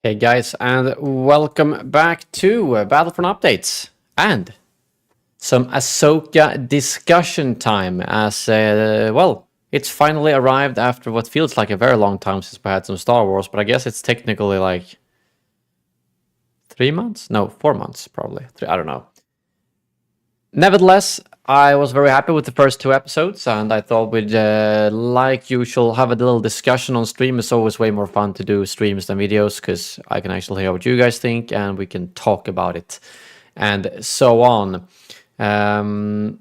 Hey guys, and welcome back to Battlefront updates and some AHSOKA discussion time. It's finally arrived after what feels like a very long time since we had some Star Wars, but I guess it's technically like 3 months? No, 4 months probably. I don't know. Nevertheless, I was very happy with the first 2 episodes, and I thought we'd, like usual, have a little discussion on stream. It's always way more fun to do streams than videos, because I can actually hear what you guys think, and we can talk about it, and so on. So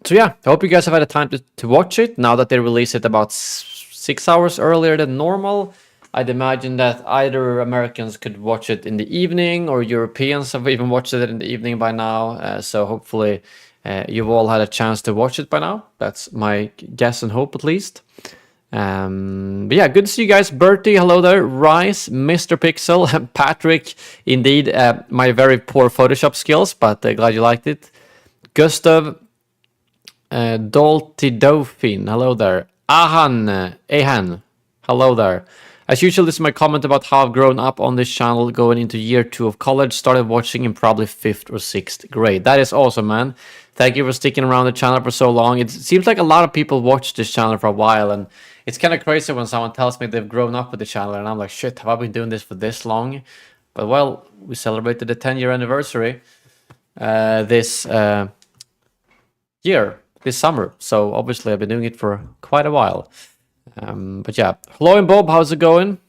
yeah, I hope you guys have had a time to watch it, now that they release it about 6 hours earlier than normal. I'd imagine that either Americans could watch it in the evening, or Europeans have even watched it in the evening by now. So hopefully you've all had a chance to watch it by now. That's my guess and hope, at least. But yeah, good to see you guys. Bertie, hello there. Rice, Mr. Pixel, Patrick, indeed, my very poor Photoshop skills, but glad you liked it. Gustav, Dolty Dauphine, hello there. Ahan, hello there. As usual, this is my comment about how I've grown up on this channel going into year 2 of college. Started watching in probably 5th or 6th grade. That is awesome, man. Thank you for sticking around the channel for so long. It seems like a lot of people watch this channel for a while, and it's kind of crazy when someone tells me they've grown up with the channel, and I'm like, shit, have I been doing this for this long? But well, we celebrated the 10-year anniversary this year, this summer. So obviously I've been doing it for quite a while. But yeah, hello and Bob, how's it going?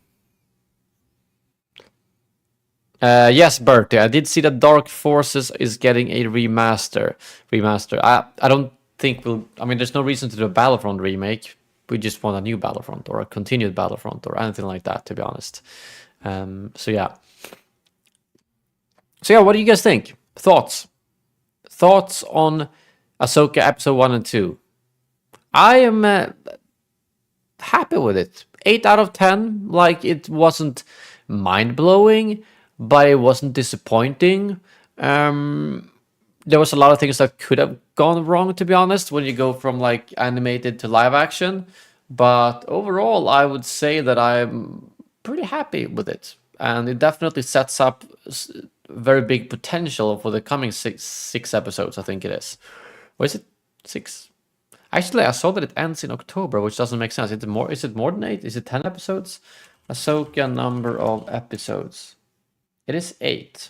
Yes, Bertie, I did see that Dark Forces is getting a remaster. I don't think I mean, there's no reason to do a Battlefront remake. We just want a new Battlefront or a continued Battlefront or anything like that, to be honest. So yeah, what do you guys think? Thoughts on AHSOKA episode 1 and 2? I am happy with it. 8 out of 10. Like, it wasn't mind-blowing, but it wasn't disappointing. There was a lot of things that could have gone wrong, to be honest, when you go from like animated to live action. But overall, I would say that I'm pretty happy with it, and it definitely sets up very big potential for the coming six episodes. I think it is. Or is it 6? Actually, I saw that it ends in October, which doesn't make sense. Is it more than 8? Is it 10 episodes? AHSOKA number of episodes. It is 8.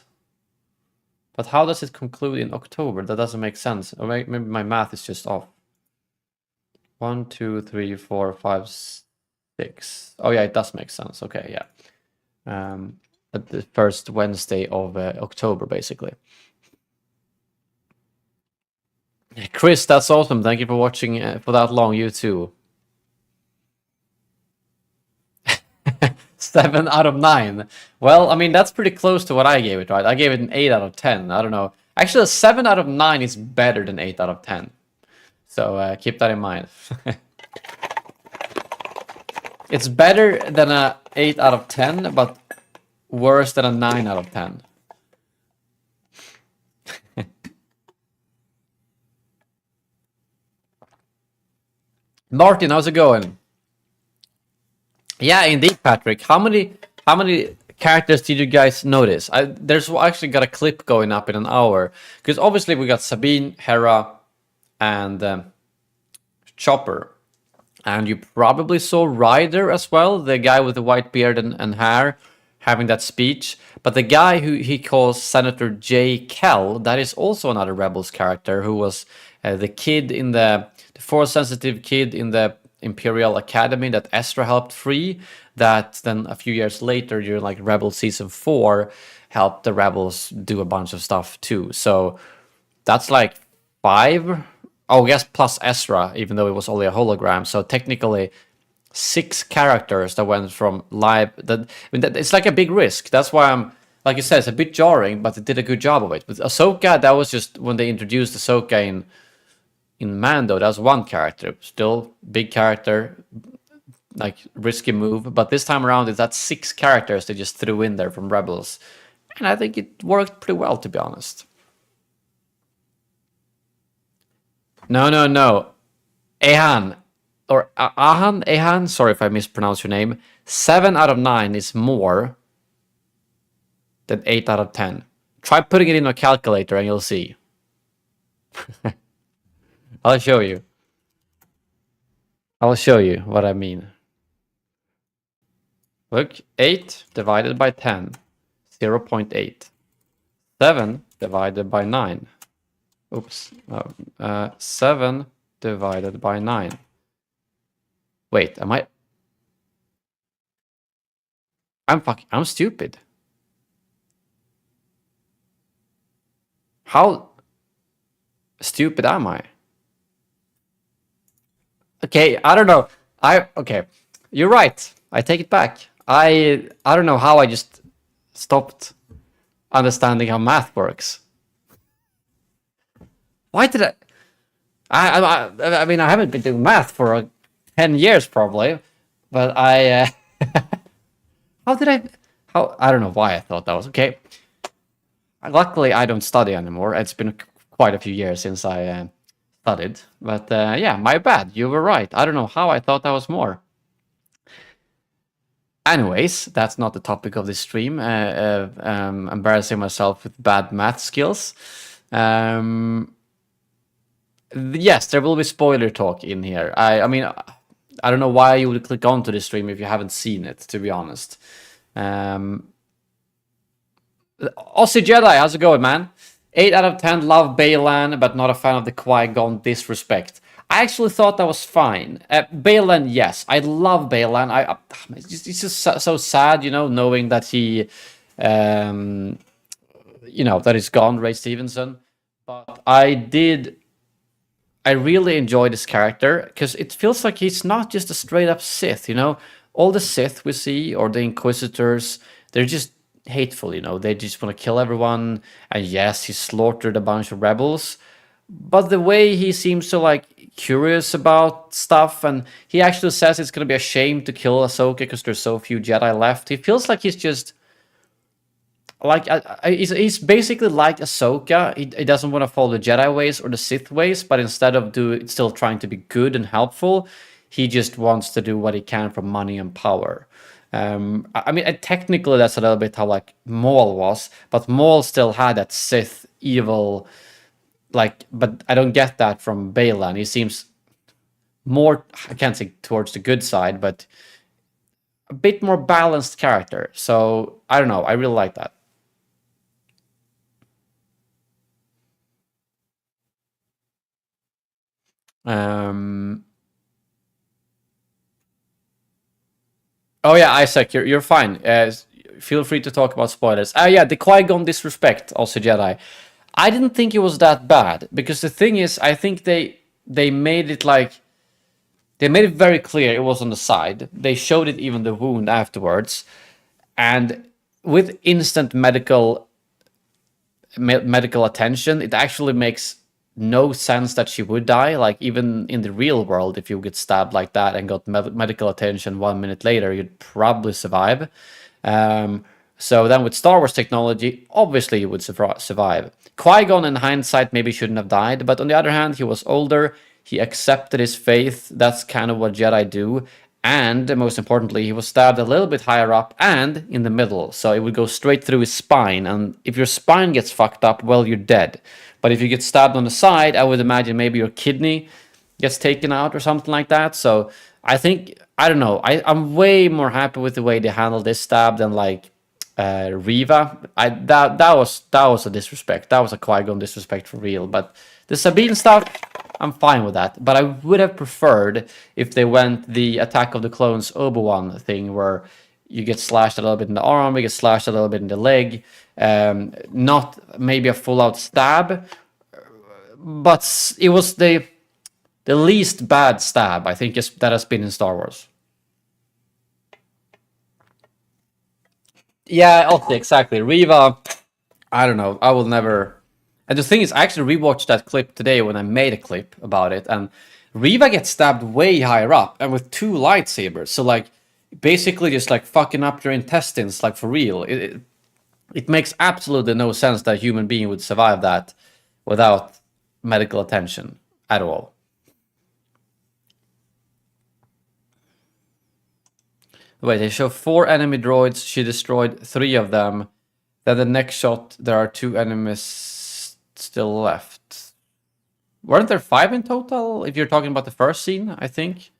But how does it conclude in October? That doesn't make sense. Or maybe my math is just off. 1, 2, 3, 4, 5, 6. Oh yeah, it does make sense. Okay, yeah. At the first Wednesday of October, basically. Chris, that's awesome. Thank you for watching for that long. You too. 7 out of 9. Well, I mean, that's pretty close to what I gave it, right? I gave it an 8 out of 10. I don't know. Actually, a 7 out of 9 is better than 8 out of 10. So keep that in mind. It's better than a 8 out of 10, but worse than a 9 out of 10. Martin, how's it going? Yeah, indeed, Patrick. How many characters did you guys notice? There's actually got a clip going up in an hour, because obviously we got Sabine, Hera, and Chopper, and you probably saw Ryder as well, the guy with the white beard and hair, having that speech. But the guy who he calls Senator J. Kell, that is also another Rebels character, who was the kid in the Force-sensitive kid in the Imperial Academy that Ezra helped free, that then a few years later during like Rebels season 4 helped the Rebels do a bunch of stuff too. So that's like 5, oh yes, plus Ezra, even though it was only a hologram. So technically 6 characters that went from live. It's like a big risk. That's why I'm, like you said, it's a bit jarring, but it did a good job of it. With AHSOKA, that was just when they introduced AHSOKA in Mando, that was one character, still big character, like risky move. But this time around, that's 6 characters they just threw in there from Rebels, and I think it worked pretty well, to be honest. No. Ahan, or Ahan, sorry if I mispronounced your name. 7 out of 9 is more than 8 out of 10. Try putting it in a calculator and you'll see. I'll show you. I'll show you what I mean. Look, 8 divided by 10, 0.8. 7 divided by 9. Oops. 7 divided by 9. Wait, am I... I'm stupid. How stupid am I? Okay, I don't know. Okay. You're right. I take it back. I don't know how I just stopped understanding how math works. Why did I mean, I haven't been doing math for 10 years probably, but I how I don't know why I thought that was okay. Luckily, I don't study anymore. It's been quite a few years since I studied, but yeah, my bad. You were right. I don't know how I thought that was more. Anyways, that's not the topic of this stream. Embarrassing myself with bad math skills. Yes, there will be spoiler talk in here. I mean, I don't know why you would click onto this stream if you haven't seen it, to be honest. Aussie Jedi, how's it going, man? 8 out of 10, love Baylan, but not a fan of the Qui-Gon disrespect. I actually thought that was fine. Baylan, yes, I love Baylan. It's just so sad, you know, knowing that he, you know, that he's gone, Ray Stevenson. But I really enjoy this character because it feels like he's not just a straight up Sith, you know. All the Sith we see, or the Inquisitors, they're just hateful, you know. They just want to kill everyone. And yes, he slaughtered a bunch of rebels. But the way he seems so like curious about stuff, and he actually says it's going to be a shame to kill Ahsoka because there's so few Jedi left. He feels like he's just like he's basically like Ahsoka. He doesn't want to follow the Jedi ways or the Sith ways, but instead of still trying to be good and helpful, he just wants to do what he can for money and power. I mean, technically that's a little bit how like Maul was, but Maul still had that Sith evil. Like, but I don't get that from Baylan. He seems more, I can't say towards the good side, but a bit more balanced character. So I don't know. I really like that. Oh yeah, Isaac, you're fine. Feel free to talk about spoilers. Yeah, the Qui-Gon disrespect, also Jedi. I didn't think it was that bad because the thing is, I think they made it like they made it very clear it was on the side. They showed it even the wound afterwards, and with instant medical attention, it actually makes no sense that she would die. Like even in the real world, if you get stabbed like that and got medical attention 1 minute later, you'd probably survive. So then with Star Wars technology, obviously you would survive. Qui-Gon in hindsight maybe shouldn't have died, but on the other hand, he was older, he accepted his faith, that's kind of what Jedi do, and most importantly, he was stabbed a little bit higher up and in the middle, so it would go straight through his spine, and if your spine gets fucked up, well, you're dead. But if you get stabbed on the side, I would imagine maybe your kidney gets taken out or something like that, so I think, I don't know, I'm way more happy with the way they handled this stab than like Riva. That was a disrespect. That was a Qui-Gon disrespect for real. But the Sabine stuff, I'm fine with that. But I would have preferred if they went the Attack of the Clones Obi-Wan thing, where you get slashed a little bit in the arm, you get slashed a little bit in the leg, not maybe a full-out stab, but it was the least bad stab I think that has been in Star Wars. Yeah, okay, exactly. Riva, I don't know. I will never. And the thing is, I actually rewatched that clip today when I made a clip about it, and Riva gets stabbed way higher up and with 2 lightsabers. So like, basically just like fucking up your intestines, like for real. It makes absolutely no sense that a human being would survive that without medical attention at all. Wait, they show 4 enemy droids. She destroyed 3 of them. Then the next shot, there are 2 enemies still left. Weren't there 5 in total? If you're talking about the first scene, I think.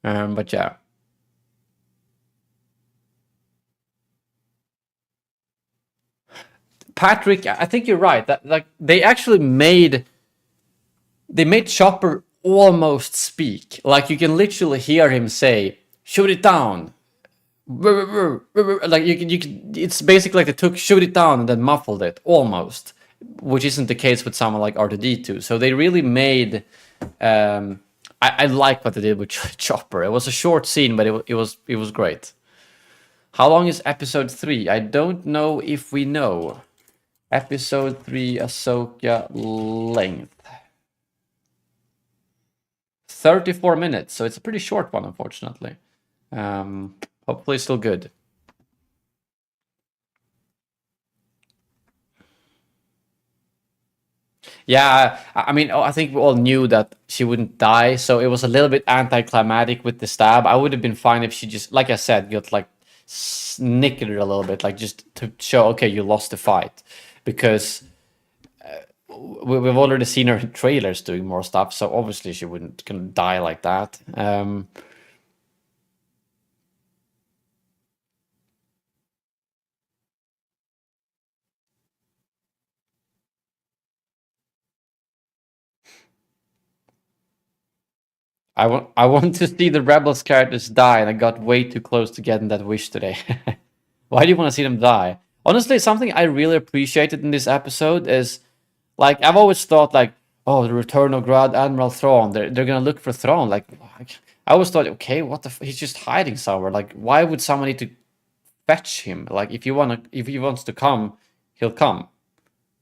But yeah. Patrick, I think you're right. That like they actually made Chopper almost speak. Like you can literally hear him say, "Shoot it down." Like you can. It's basically like they took "shoot it down" and then muffled it almost, which isn't the case with someone like R2D2. So they really made. I like what they did with Chopper. It was a short scene, but it was great. How long is episode 3? I don't know if we know. Episode 3 Ahsoka length. 34 minutes, so it's a pretty short one, unfortunately. Hopefully still good. Yeah, I mean, I think we all knew that she wouldn't die, so it was a little bit anticlimactic with the stab. I would have been fine if she just, like I said, got like snickered a little bit, like just to show, okay, you lost the fight. Because we've already seen her in trailers doing more stuff, so obviously she wouldn't gonna die like that. I want to see the Rebels characters die, and I got way too close to getting that wish today. Why do you want to see them die? Honestly, something I really appreciated in this episode is, like, I've always thought, like, oh, the return of Grand Admiral Thrawn. They're gonna look for Thrawn. Like, I always thought, okay, what the? He's just hiding somewhere. Like, why would someone need to fetch him? Like, if he wants to come, he'll come.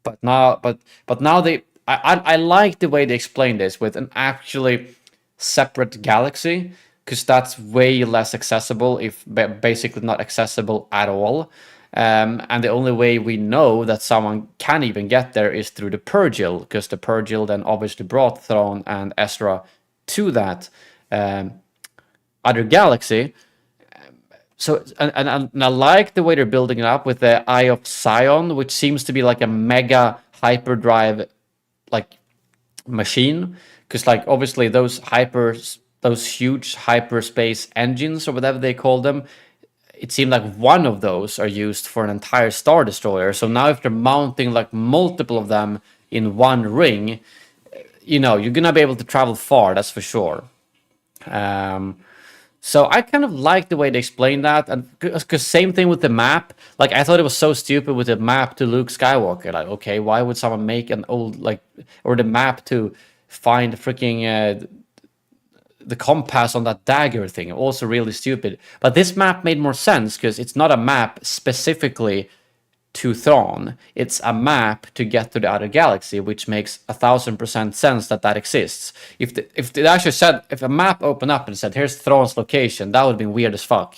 But now I like the way they explain this with an actually separate galaxy, because that's way less accessible, if basically not accessible at all. And the only way we know that someone can even get there is through the Purgil, because the Purgil then obviously brought Thrawn and Ezra to that other galaxy. So and I like the way they're building it up with the Eye of Sion, which seems to be like a mega hyperdrive like machine, because like obviously those huge hyperspace engines or whatever they call them, it seemed like one of those are used for an entire Star Destroyer. So now if they're mounting like multiple of them in one ring, you know, you're gonna be able to travel far, that's for sure. So I kind of like the way they explained that, and because same thing with the map. Like I thought it was so stupid with the map to Luke Skywalker. Like, okay, why would someone make an old like, or the map to find freaking the compass on that dagger thing? Also really stupid. But this map made more sense because it's not a map specifically to Thrawn. It's a map to get to the other galaxy, which makes 1000% sense that exists. If they actually said, if a map opened up and said, here's Thrawn's location, that would have been weird as fuck.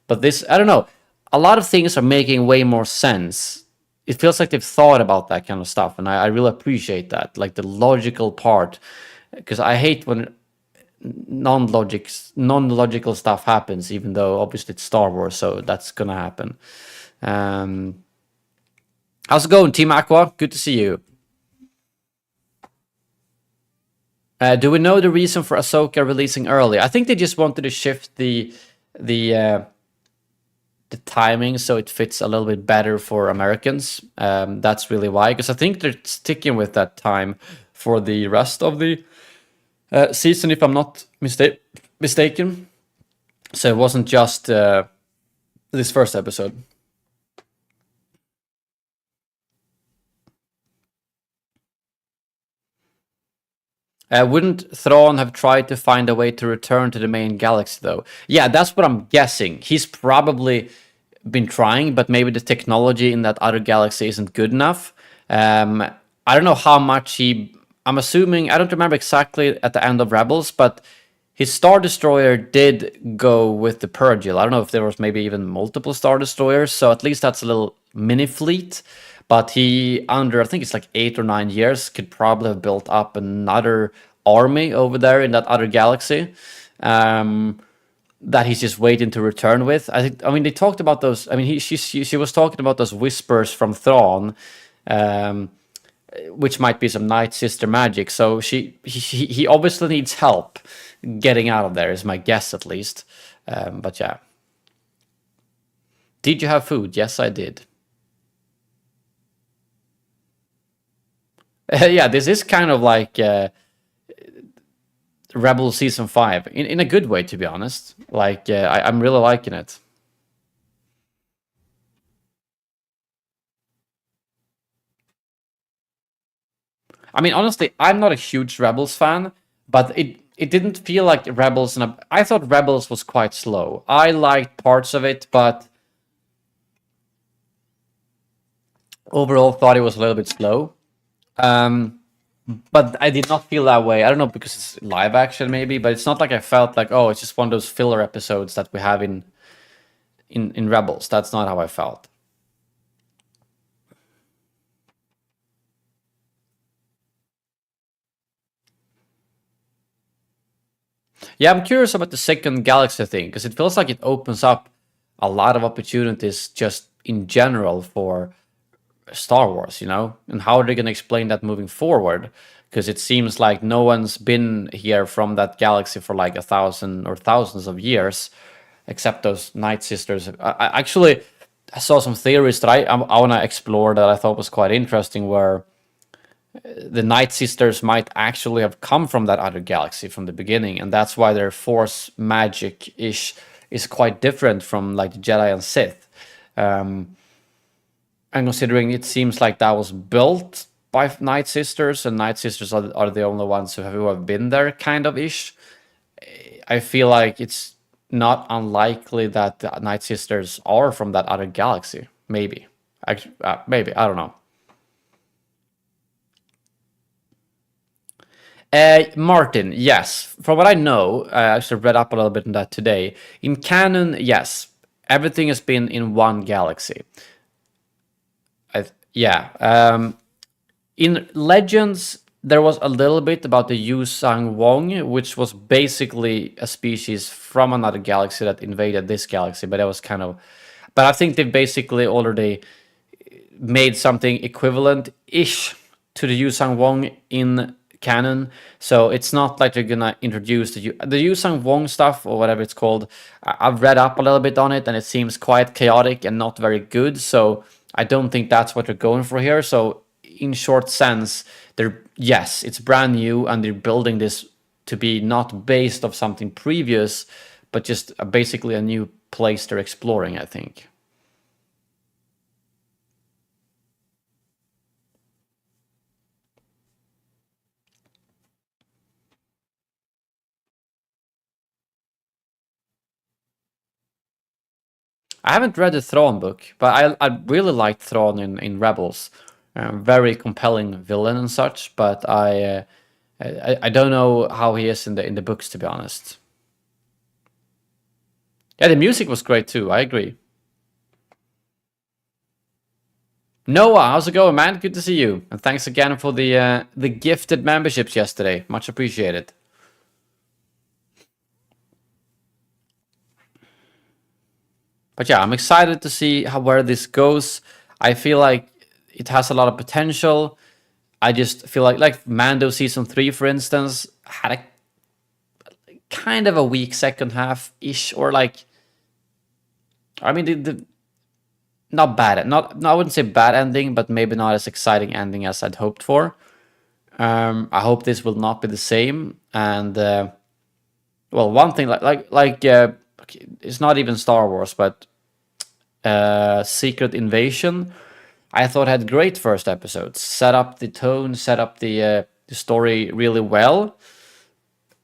But this, I don't know, a lot of things are making way more sense. It feels like they've thought about that kind of stuff, and I really appreciate that, like the logical part, because I hate when non-logical stuff happens, even though obviously it's Star Wars, so that's gonna happen. How's it going, Team Aqua? Good to see you. Do we know the reason for Ahsoka releasing early? I think they just wanted to shift the timing so it fits a little bit better for Americans. That's really why, because I think they're sticking with that time for the rest of the season, if I'm not mistaken. So it wasn't just this first episode. Wouldn't Thrawn have tried to find a way to return to the main galaxy, though? Yeah, that's what I'm guessing. He's probably been trying, but maybe the technology in that other galaxy isn't good enough. I don't know how much he... I'm assuming... I don't remember exactly at the end of Rebels, but his Star Destroyer did go with the Purgil. I don't know if there was maybe even multiple Star Destroyers, so at least that's a little mini fleet. But he, under I think it's like 8 or 9 years, could probably have built up another army over there in that other galaxy. that he's just waiting to return with. I think. I mean, they talked about those. I mean, she was talking about those whispers from Thrawn, um, which might be some Night Sister magic. So he obviously needs help getting out of there. Is my guess at least. But yeah. Did you have food? Yes, I did. Yeah, this is kind of like Rebel Season 5 in a good way, to be honest. Like, I'm really liking it. I mean, honestly, I'm not a huge Rebels fan, but it didn't feel like Rebels. I thought Rebels was quite slow. I liked parts of it, but overall thought it was a little bit slow. Um, but I did not feel that way. I don't know because it's live action maybe, but it's not like I felt like, oh, it's just one of those filler episodes that we have in Rebels. That's not how I felt. Yeah, I'm curious about the second galaxy thing because it feels like it opens up a lot of opportunities just in general for Star Wars, and how are they going to explain that moving forward? Because it seems like no one's been here from that galaxy for like 1,000 or thousands of years, except those Night Sisters. Actually, I saw some theories that I want to explore that I thought was quite interesting, where the Night Sisters might actually have come from that other galaxy from the beginning, and that's why their Force magic is quite different from like the Jedi and Sith. And considering it seems like that was built by Night Sisters, and Night Sisters are the only ones who have been there, kind of ish. I feel like it's not unlikely that the Night Sisters are from that other galaxy. Maybe, maybe I don't know. Martin, yes. From what I know, I actually read up a little bit on that today. In canon, yes, everything has been in one galaxy. Yeah. In Legends, there was a little bit about the Yu Sang Wong, which was basically a species from another galaxy that invaded this galaxy, but that was kind of. But I think they basically already made something equivalent-ish to the Yu Sang Wong in canon. So it's not like they're gonna introduce the Yu Sang Wong stuff or whatever it's called. I've read up a little bit on it, and it seems quite chaotic and not very good. So I don't think that's what they're going for here. So in short sense, yes, it's brand new, and they're building this to be not based of something previous, but just basically a new place they're exploring, I think. I haven't read the Thrawn book, but I really liked Thrawn in Rebels. Very compelling villain and such, but I don't know how he is in the books, to be honest. Yeah, the music was great too. I agree. Noah, how's it going, man? Good to see you, and thanks again for the gifted memberships yesterday. Much appreciated. But yeah, I'm excited to see where this goes. I feel like it has a lot of potential. I just feel like Mando season 3, for instance, had a kind of a weak second half ish, or like, I mean, the not bad, not no, I wouldn't say bad ending, but maybe not as exciting ending as I'd hoped for. I hope this will not be the same. And well, one thing okay, it's not even Star Wars, but Secret Invasion, I thought had great first episodes, set up the tone, set up the story really well,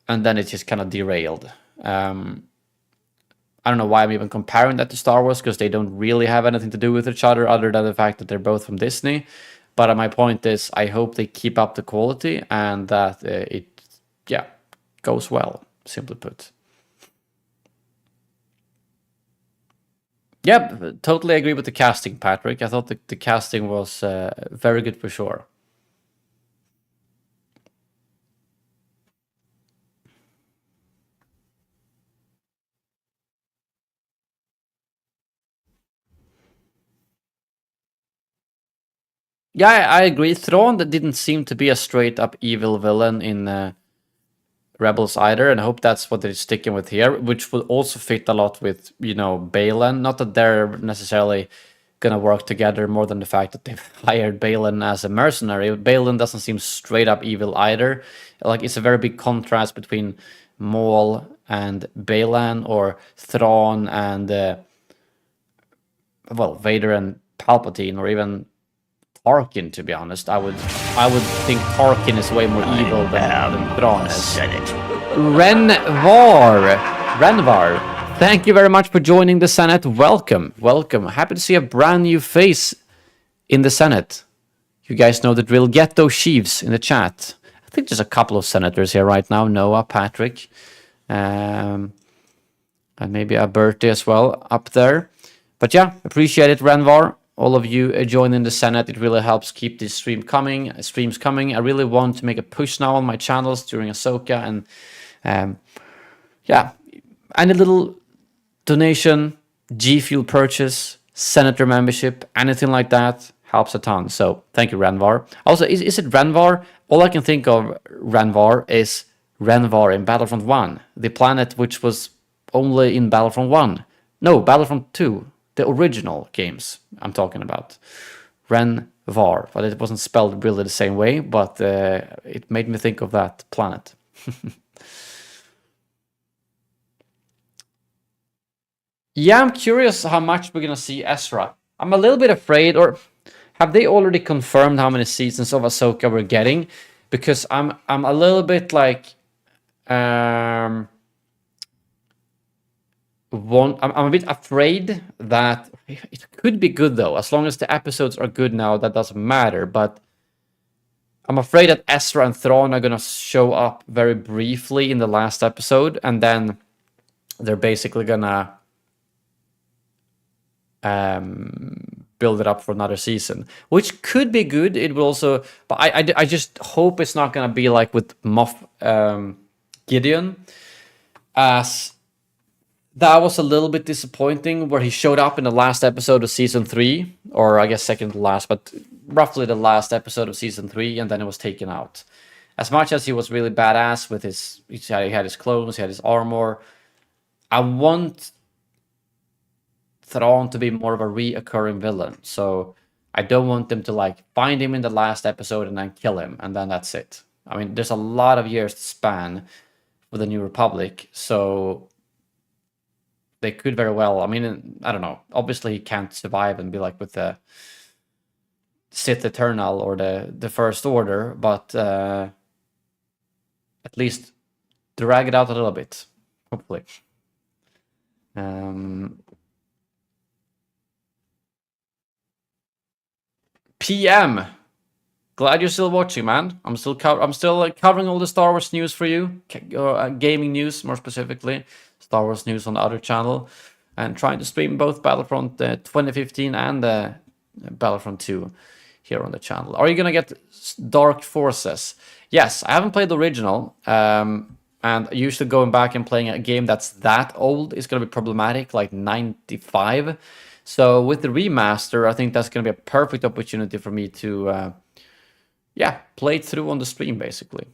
and then it just kind of derailed. I don't know why I'm even comparing that to Star Wars, because they don't really have anything to do with each other other than the fact that they're both from Disney. But my point is, I hope they keep up the quality and that yeah, goes well, simply put. Yep, totally agree with the casting, Patrick. I thought the casting was very good for sure. Yeah, I agree. Thrawn didn't seem to be a straight up evil villain in Rebels either, and I hope that's what they're sticking with here, which will also fit a lot with, you know, Balin. Not that they're necessarily gonna work together more than the fact that they've hired Balin as a mercenary. Balin doesn't seem straight up evil either. Like, it's a very big contrast between Maul and Balin, or Thrawn and well, Vader and Palpatine, or even Tarkin. To be honest, I would think Tarkin is way more evil than Thrawn is. Renvar, thank you very much for joining the Senate. Welcome, welcome. Happy to see a brand new face in the Senate. You guys know the drill. Get those sheaves in the chat. I think there's a couple of senators here right now. Noah, Patrick, and maybe a Bertie as well up there. But yeah, appreciate it, Renvar. All of you joining the Senate. It really helps keep this streams coming. I really want to make a push now on my channels during AHSOKA, and yeah, any little donation, G Fuel purchase, senator membership, anything like that helps a ton. So thank you, Renvar. Also, is it Renvar? All I can think of Renvar is Renvar in Battlefront 1, the planet which was only in Battlefront 1. No, Battlefront 2, the original games I'm talking about. Renvar, but it wasn't spelled really the same way, but it made me think of that planet. Yeah, I'm curious how much we're gonna see Ezra. I'm a little bit afraid, or have they already confirmed how many seasons of AHSOKA we're getting? Because I'm a little bit like I'm a bit afraid that it could be good though. As long as the episodes are good now, that doesn't matter. But I'm afraid that Ezra and Thrawn are gonna show up very briefly in the last episode, and then they're basically gonna build it up for another season, which could be good. It will also, but I just hope it's not gonna be like with Moff Gideon, as that was a little bit disappointing, where he showed up in the last episode of season 3, or I guess second to last, but roughly the last episode of season 3, and then it was taken out. As much as he was really badass with he had his clothes, he had his armor, I want Thrawn to be more of a reoccurring villain. So I don't want them to like find him in the last episode and then kill him, and then that's it. I mean, there's a lot of years to span with the New Republic, so they could very well. I mean, I don't know. Obviously, he can't survive and be like with the Sith Eternal or the First Order, but at least drag it out a little bit, hopefully. PM, glad you're still watching, man. I'm still covering all the Star Wars news for you, gaming news more specifically, Star Wars news on the other channel, and trying to stream both Battlefront 2015 and Battlefront 2 here on the channel. Are you gonna get Dark Forces? Yes, I haven't played the original, and usually going back and playing a game that's that old is gonna be problematic, like 95. So with the remaster, I think that's going to be a perfect opportunity for me to, play it through on the stream, basically.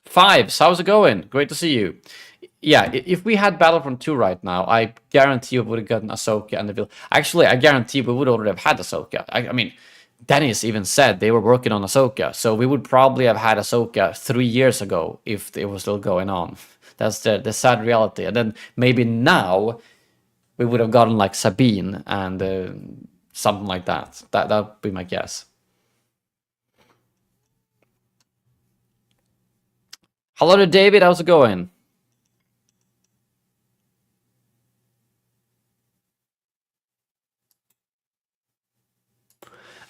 Fives, how's it going? Great to see you. Yeah, if we had Battlefront 2 right now, I guarantee we would have gotten Ahsoka and the Vil. Actually, I guarantee we would already have had Ahsoka. I mean, Dennis even said they were working on Ahsoka, so we would probably have had Ahsoka 3 years ago if it was still going on. That's the sad reality. And then maybe now we would have gotten like Sabine and something like that. That would be my guess. Hello to David, how's it going?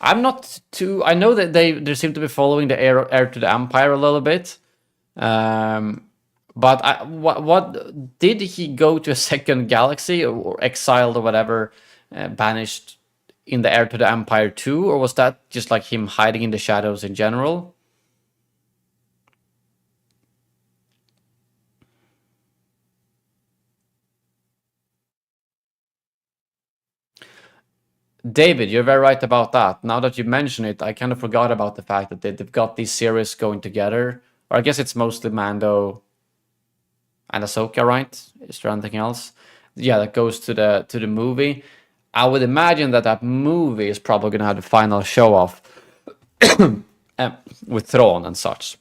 I'm not too. I know that they seem to be following the heir to the Empire a little bit. But what did he go to a second galaxy, or exiled or whatever, banished in the heir to the Empire too, or was that just like him hiding in the shadows in general? David, you're very right about that. Now that you mention it, I kind of forgot about the fact that they've got these series going together. Or I guess it's mostly Mando and Ahsoka, right? Is there anything else? Yeah, that goes to the movie. I would imagine that that movie is probably gonna have the final show off with Thrawn and such.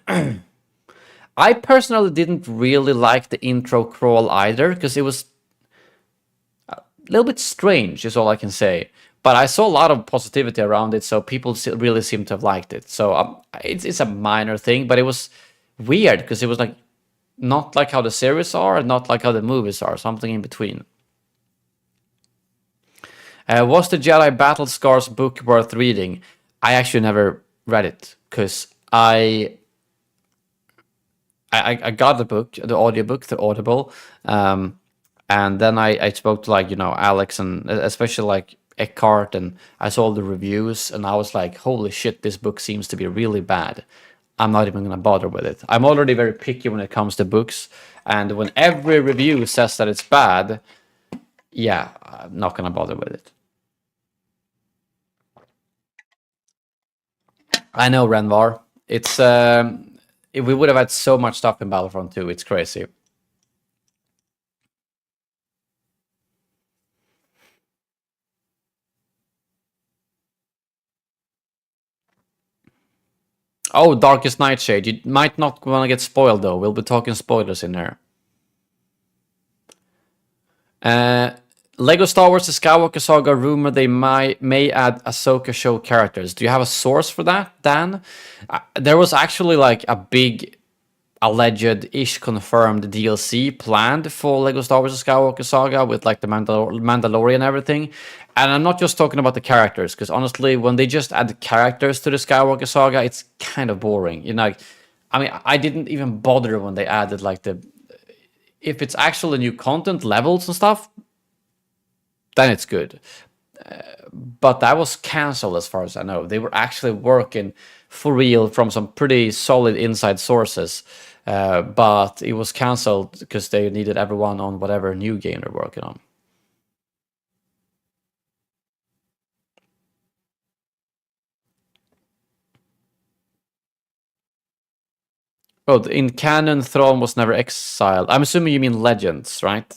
I personally didn't really like the intro crawl either because it was a little bit strange, is all I can say. But I saw a lot of positivity around it, so people really seem to have liked it. So it's a minor thing, but it was weird because it was like not like how the series are, and not like how the movies are, something in between. Was the Jedi Battle Scars book worth reading? I actually never read it because I got the book, the audiobook, the Audible, and then I spoke to, like, Alex, and especially like Eckhart, and I saw the reviews, and I was like, holy shit, this book seems to be really bad. I'm not even gonna bother with it. I'm already very picky when it comes to books, and when every review says that it's bad, yeah, I'm not gonna bother with it. I know, Renvar. It's we would have had so much stuff in Battlefront 2. It's crazy. Oh, Darkest Nightshade. You might not want to get spoiled though. We'll be talking spoilers in there. Lego Star Wars: The Skywalker Saga rumor they may add Ahsoka show characters. Do you have a source for that, Dan? There was actually like a big alleged-ish confirmed DLC planned for Lego Star Wars: The Skywalker Saga with like the Mandalorian and everything. And I'm not just talking about the characters, because honestly, when they just add characters to the Skywalker Saga, it's kind of boring. Like, I mean, I didn't even bother when they added like if it's actually new content, levels and stuff, then it's good. But that was cancelled as far as I know. They were actually working for real from some pretty solid inside sources, but it was cancelled because they needed everyone on whatever new game they're working on. Oh, in canon, Thrawn was never exiled. I'm assuming you mean Legends, right?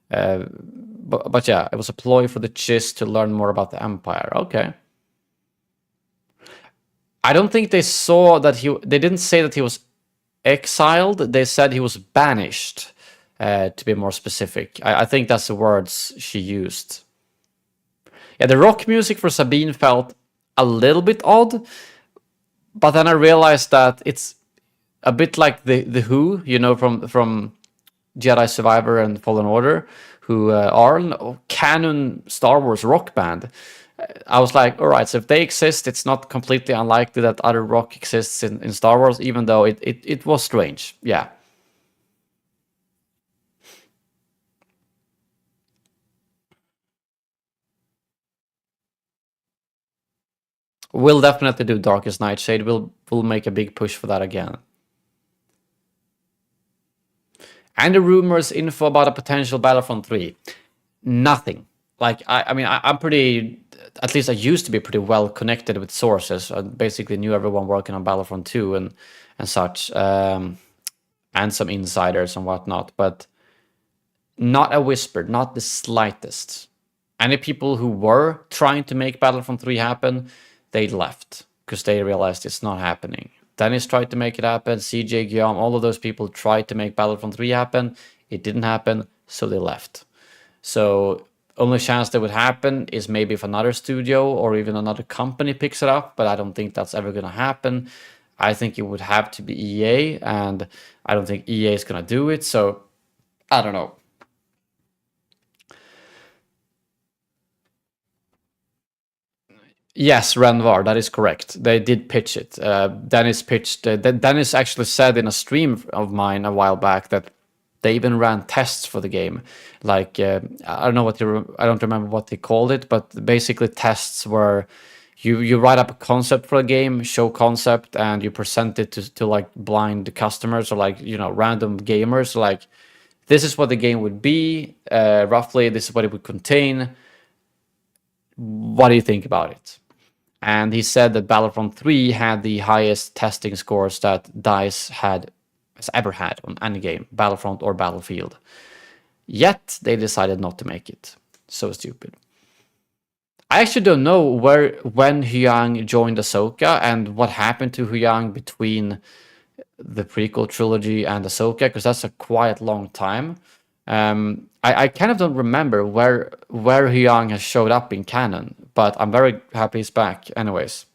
But yeah, it was a ploy for the Chiss to learn more about the Empire. Okay. I don't think they saw that they didn't say that he was exiled. They said he was banished, to be more specific. I think that's the words she used. Yeah, the rock music for Sabine felt a little bit odd, but then I realized that it's a bit like the Who, from Jedi Survivor and Fallen Order, who are a canon Star Wars rock band. I was like, all right, so if they exist, it's not completely unlikely that other rock exists in Star Wars, even though it was strange. Yeah. We'll definitely do Darkest Nightshade. We'll make a big push for that again. And the rumors, info about a potential Battlefront 3. Nothing. Like, I mean, I'm pretty, at least I used to be pretty well connected with sources. I basically knew everyone working on Battlefront 2 and such, and some insiders and whatnot, but not a whisper, not the slightest. Any people who were trying to make Battlefront 3 happen, they left because they realized it's not happening. Dennis tried to make it happen, CJ, Guillaume, all of those people tried to make Battlefront 3 happen. It didn't happen, so they left. So only chance that would happen is maybe if another studio or even another company picks it up, but I don't think that's ever going to happen. I think it would have to be EA, and I don't think EA is going to do it, so I don't know. Yes, Renvar, that is correct. They did pitch it. Dennis pitched. Dennis actually said in a stream of mine a while back that they even ran tests for the game. Like, I don't know I don't remember what they called it, but basically tests where you write up a concept for a game, show concept, and you present it to like blind customers or like random gamers. Like, this is what the game would be roughly. This is what it would contain. What do you think about it? And he said that Battlefront 3 had the highest testing scores that DICE has ever had on any game, Battlefront or Battlefield. Yet they decided not to make it. So stupid. I actually don't know when Huyang joined AHSOKA and what happened to Huyang between the prequel trilogy and AHSOKA, because that's a quite long time. I kind of don't remember where Huyang has showed up in canon, but I'm very happy he's back anyways.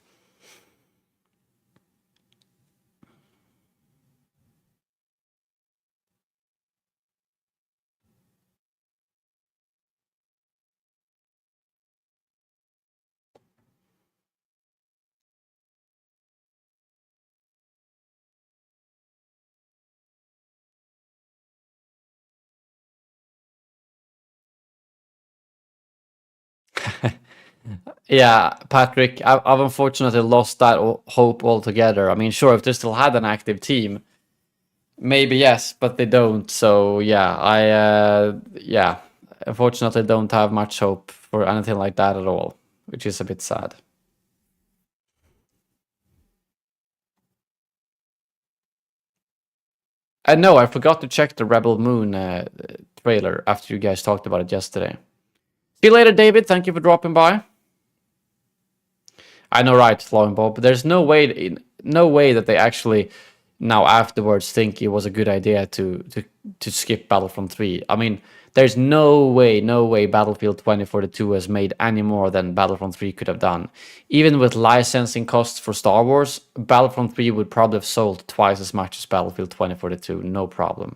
Yeah, Patrick, I've unfortunately lost that hope altogether. I mean, sure, if they still had an active team, maybe yes, but they don't. So yeah, yeah, unfortunately don't have much hope for anything like that at all, which is a bit sad. And no, I forgot to check the Rebel Moon trailer after you guys talked about it yesterday. See you later, David. Thank you for dropping by. I know, right, Flowing Bob. But there's no way that they actually now afterwards think it was a good idea to skip Battlefront 3. I mean, there's no way Battlefield 2042 has made any more than Battlefront 3 could have done. Even with licensing costs for Star Wars, Battlefront 3 would probably have sold twice as much as Battlefield 2042, no problem.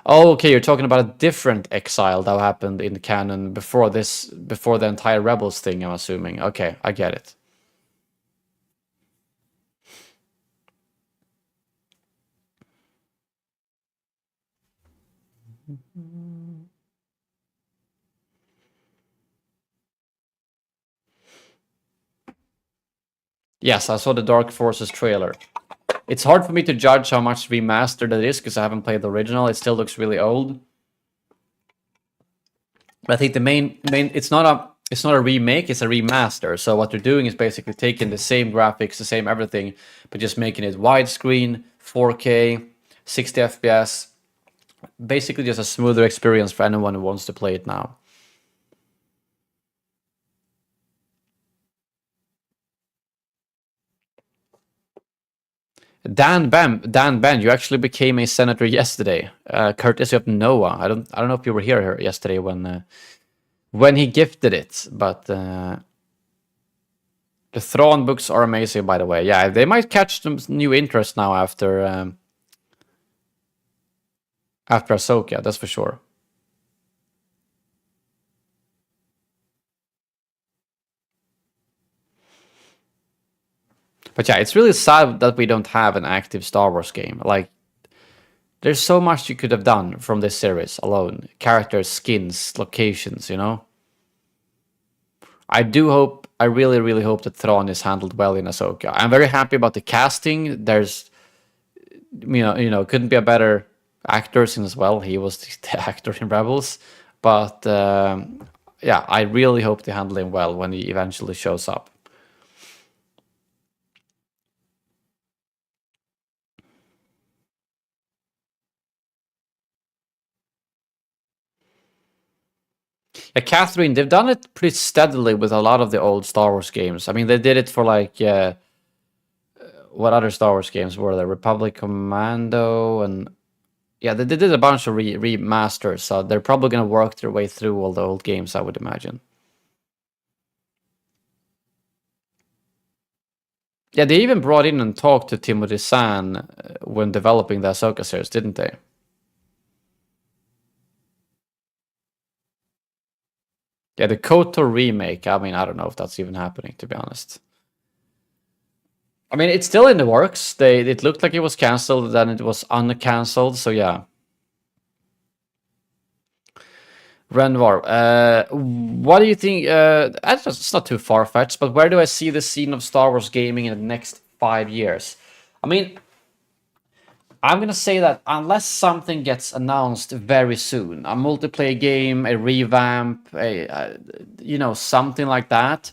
Oh, okay, you're talking about a different exile that happened in the canon before the entire Rebels thing, I'm assuming. Okay, I get it. Yes, I saw the Dark Forces trailer. It's hard for me to judge how much remastered it is because I haven't played the original. It still looks really old. But I think the main it's not a remake, it's a remaster. So what they're doing is basically taking the same graphics, the same everything, but just making it widescreen, 4K, 60 FPS. Basically just a smoother experience for anyone who wants to play it now. Dan Ben, you actually became a senator yesterday, courtesy of Noah. I don't know if you were here yesterday when he gifted it, but the Thrawn books are amazing, by the way. Yeah, they might catch some new interest now after AHSOKA, that's for sure. But yeah, it's really sad that we don't have an active Star Wars game. Like, there's so much you could have done from this series alone. Characters, skins, locations, you know? I really hope that Thrawn is handled well in AHSOKA. I'm very happy about the casting. There's, couldn't be a better actor since as well. He was the actor in Rebels. But yeah, I really hope they handle him well when he eventually shows up. Yeah, Catherine, they've done it pretty steadily with a lot of the old Star Wars games. I mean, they did it for like, what other Star Wars games were there? Republic Commando, and yeah, they did a bunch of remasters, so they're probably going to work their way through all the old games, I would imagine. Yeah, they even brought in and talked to Timothy Zahn when developing the AHSOKA series, didn't they? Yeah, the KOTOR remake, I mean, I don't know if that's even happening, to be honest. I mean, it's still in the works. It looked like it was cancelled, then it was uncancelled, so yeah. Renvar, what do you think? It's not too far-fetched, but where do I see the scene of Star Wars gaming in the next 5 years? I mean, I'm gonna say that unless something gets announced very soon, a multiplayer game, a revamp, something like that,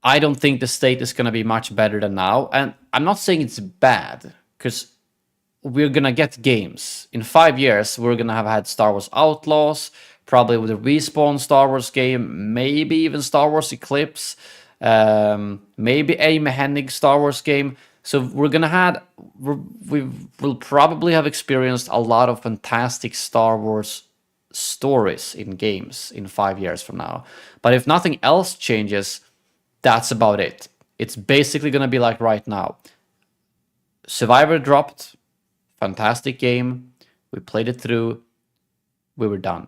I don't think the state is gonna be much better than now. And I'm not saying it's bad, because we're gonna get games. In 5 years, we're gonna have had Star Wars Outlaws, probably with a Respawn Star Wars game, maybe even Star Wars Eclipse, maybe a Hennig Star Wars game. So we will probably have experienced a lot of fantastic Star Wars stories in games in 5 years from now. But if nothing else changes, that's about it. It's basically gonna be like right now. Survivor dropped, fantastic game. We played it through. We were done.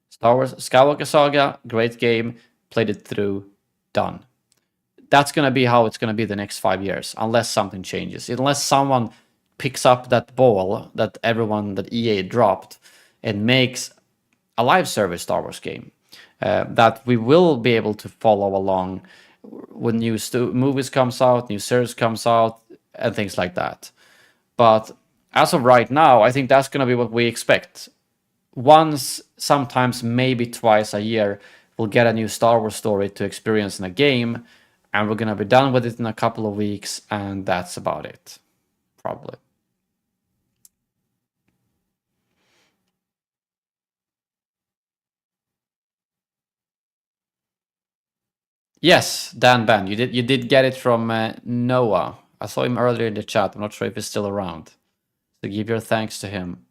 Star Wars Skywalker Saga, great game. Played it through. Done. That's going to be how it's going to be the next 5 years, unless something changes. Unless someone picks up that ball that EA dropped and makes a live service Star Wars game that we will be able to follow along when new movies comes out, new series comes out, and things like that. But as of right now, I think that's going to be what we expect. Once, sometimes maybe twice a year, we'll get a new Star Wars story to experience in a game, and we're going to be done with it in a couple of weeks, and that's about it. Probably. Yes, Dan Ben, you did get it from Noah. I saw him earlier in the chat. I'm not sure if he's still around. So give your thanks to him.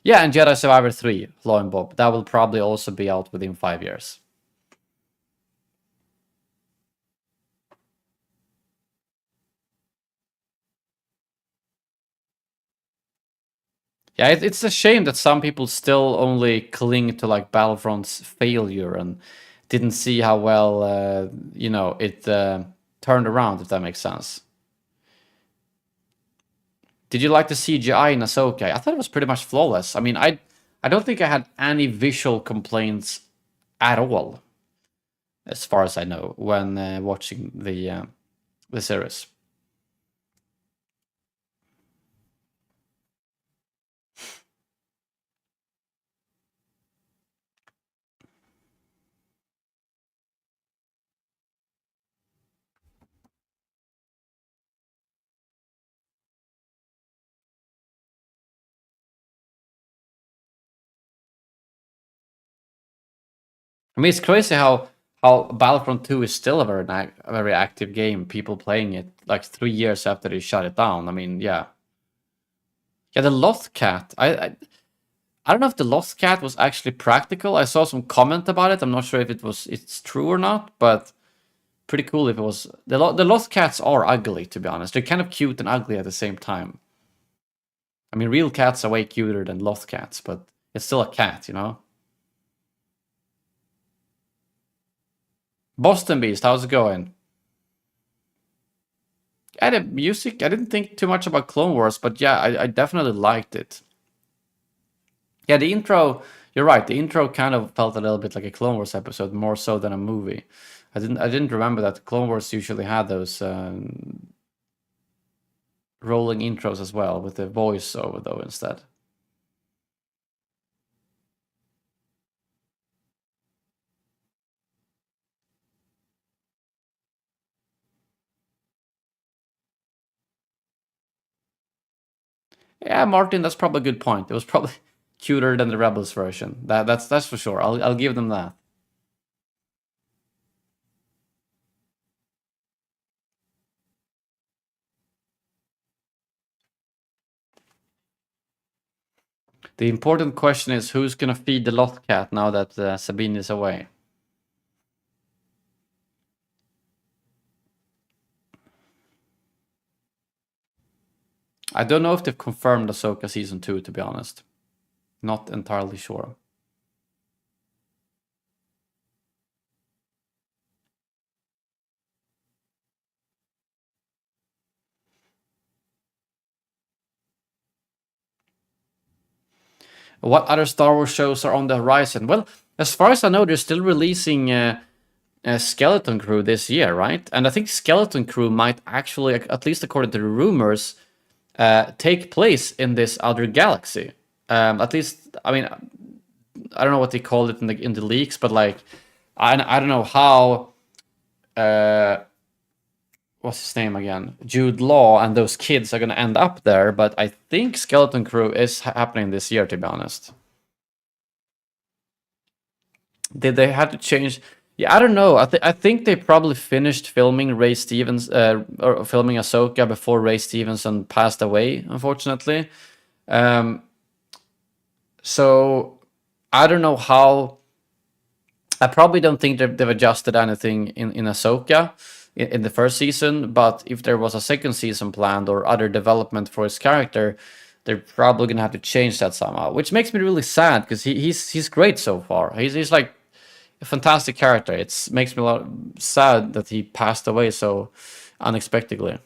Yeah, and Jedi Survivor 3, Law and Bob. That will probably also be out within 5 years. Yeah, it's a shame that some people still only cling to like Battlefront's failure and didn't see how well it turned around, if that makes sense. Did you like the CGI in AHSOKA? I thought it was pretty much flawless. I mean, I don't think I had any visual complaints at all, as far as I know, when watching the series. I mean, it's crazy how Battlefront 2 is still a very active game. People playing it like 3 years after they shut it down. I mean, yeah. Yeah, the Lost Cat. I don't know if the Lost Cat was actually practical. I saw some comment about it. I'm not sure if it's true or not, but pretty cool if it was. The Lost Cats are ugly, to be honest. They're kind of cute and ugly at the same time. I mean, real cats are way cuter than Lost Cats, but it's still a cat, you know? Boston Beast, how's it going? Yeah, the music, I didn't think too much about Clone Wars, but yeah, I definitely liked it. Yeah, the intro, you're right, the intro kind of felt a little bit like a Clone Wars episode, more so than a movie. I didn't remember that Clone Wars usually had those rolling intros as well, with the voiceover though instead. Yeah, Martin, that's probably a good point. It was probably cuter than the Rebels version. That's for sure. I'll give them that. The important question is who's gonna feed the Lost Cat now that Sabine is away. I don't know if they've confirmed AHSOKA Season 2, to be honest. Not entirely sure. What other Star Wars shows are on the horizon? Well, as far as I know, they're still releasing Skeleton Crew this year, right? And I think Skeleton Crew might actually, at least according to the rumors, take place in this other galaxy. At least, I mean, I don't know what they called it in the leaks, but like, I don't know how. What's his name again? Jude Law and those kids are gonna end up there, but I think Skeleton Crew is happening this year, to be honest. Did they have to change? Yeah, I don't know. I think they probably finished filming Ray Stevens or filming Ahsoka before Ray Stevenson passed away, unfortunately. So I don't know how. I probably don't think they've adjusted anything in Ahsoka in the first season, but if there was a second season planned or other development for his character, they're probably gonna have to change that somehow, which makes me really sad because he's great so far. He's like a fantastic character. It makes me a lot sad that he passed away so unexpectedly.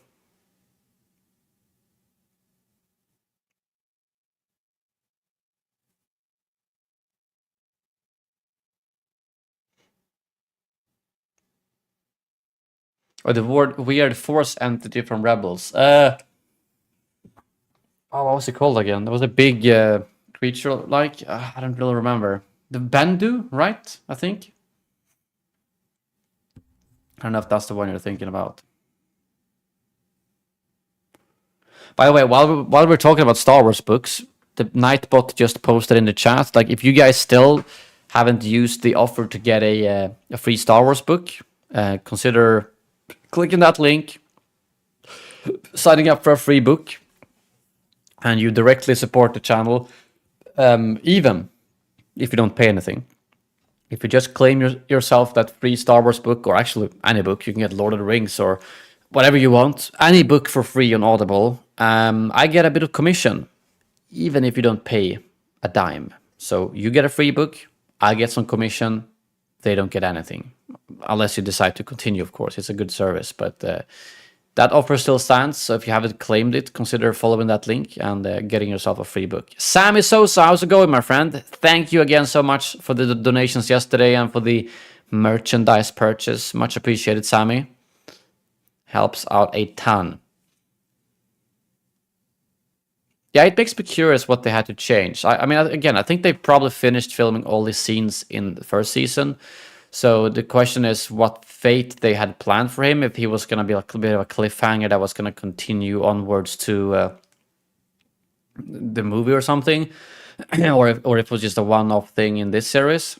Or the word weird force entity from Rebels. Oh, what was it called again? There was a big creature like I don't really remember. The Bendu, right? I think. I don't know if that's the one you're thinking about. By the way, while we're talking about Star Wars books, the Nightbot just posted in the chat. Like, if you guys still haven't used the offer to get a free Star Wars book, consider clicking that link, signing up for a free book, and you directly support the channel, even if you don't pay anything. If you just claim yourself that free Star Wars book, or actually any book, you can get Lord of the Rings or whatever you want, any book for free on Audible, I get a bit of commission, even if you don't pay a dime. So you get a free book, I get some commission, they don't get anything. Unless you decide to continue, of course. It's a good service, but that offer still stands. So if you haven't claimed it, consider following that link and getting yourself a free book. Sammy Sosa, how's it going, my friend? Thank you again so much for the donations yesterday and for the merchandise purchase. Much appreciated, Sammy. Helps out a ton. Yeah, it makes me curious what they had to change. I mean, again, I think they probably finished filming all the scenes in the first season. So the question is what fate they had planned for him, if he was going to be like a bit of a cliffhanger that was going to continue onwards to the movie or something, or if it was just a one-off thing in this series.